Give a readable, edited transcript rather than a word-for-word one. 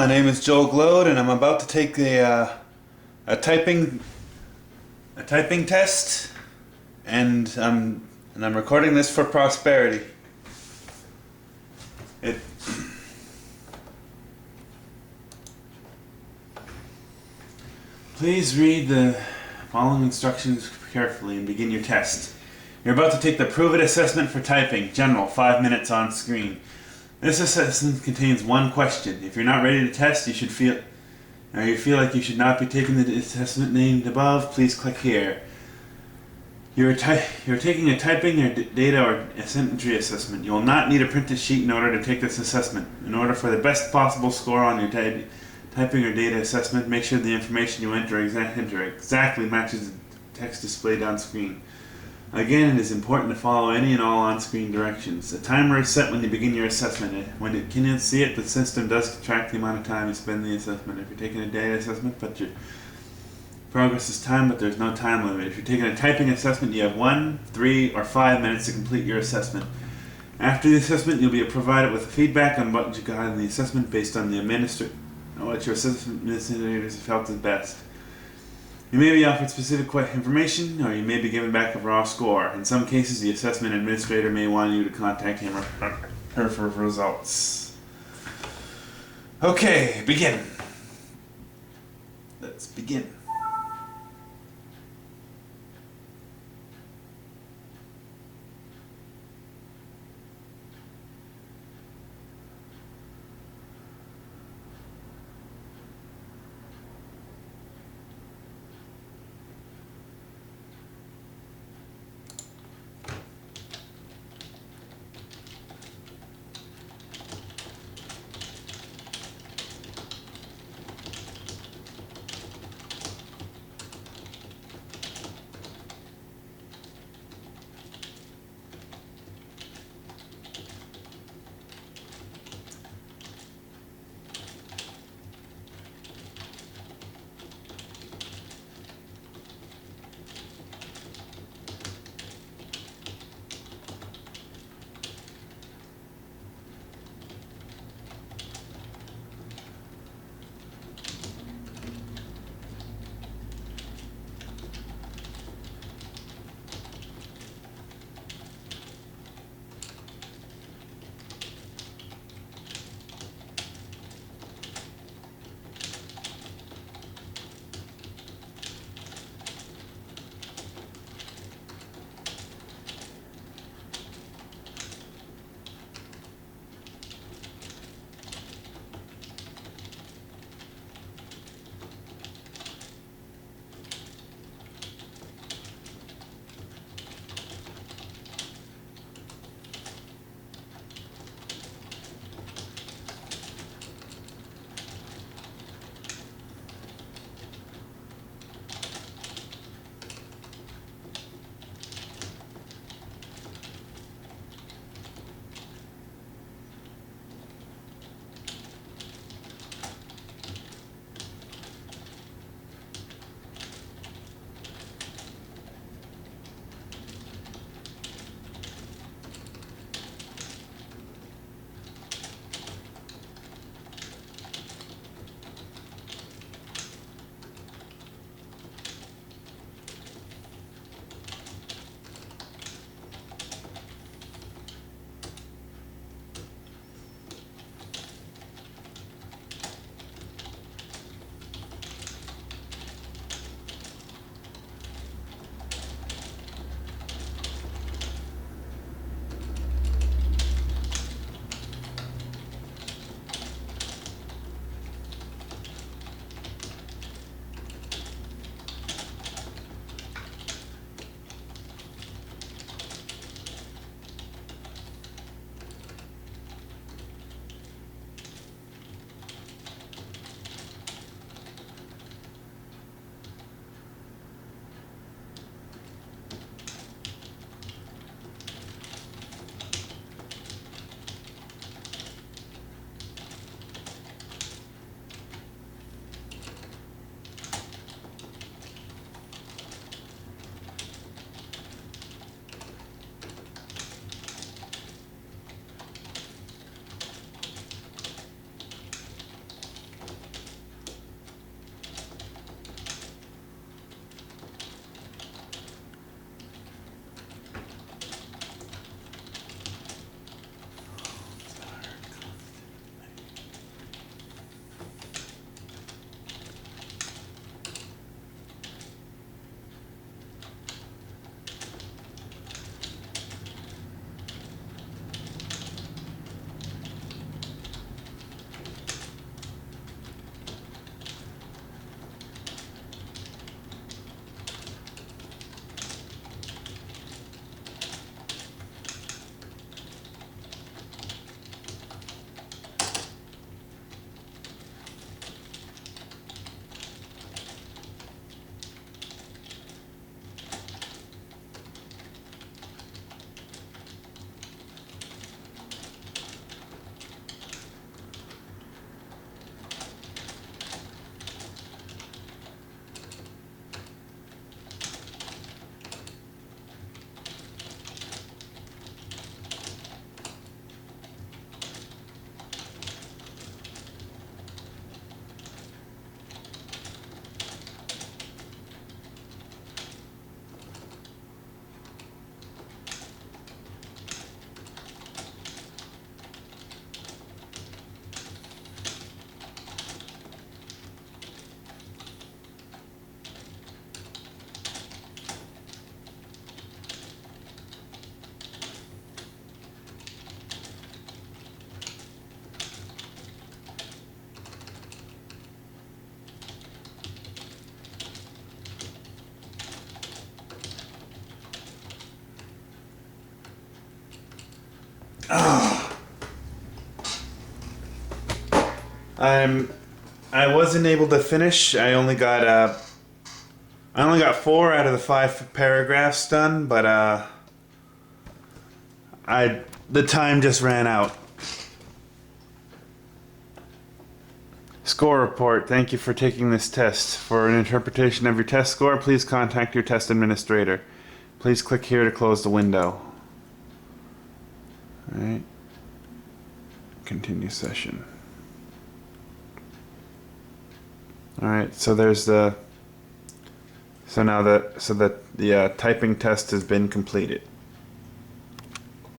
My name is Joel Glode, and I'm about to take a typing test, and I'm recording this for prosperity. Please read the following instructions carefully and begin your test. You're about to take the Prove It assessment for typing, general, 5 minutes on screen. This assessment contains one question. If you're not ready to test, you feel like you should not be taking the assessment named above, please click here. You're taking a typing or data or a sentry assessment. You will not need a printed sheet in order to take this assessment. In order for the best possible score on your typing or data assessment, make sure the information you enter exactly matches the text displayed on screen. Again, it is important to follow any and all on-screen directions. A timer is set when you begin your assessment. When you cannot see it, the system does track the amount of time you spend in the assessment. If you're taking a data assessment, but your progress is timed, but there's no time limit. If you're taking a typing assessment, you have 1, 3, or 5 minutes to complete your assessment. After the assessment, you'll be provided with feedback on what you got in the assessment based on what your assessment administrators felt is best. You may be offered specific information, or you may be given back a raw score. In some cases, the assessment administrator may want you to contact him or her for results. Okay, begin. Let's begin. I wasn't able to finish. I only got 4 out of the 5 paragraphs done, but the time just ran out. Score report. Thank you for taking this test. For an interpretation of your test score, please contact your test administrator. Please click here to close the window. Alright. Continue session. Alright, so there's the... So now the typing test has been completed.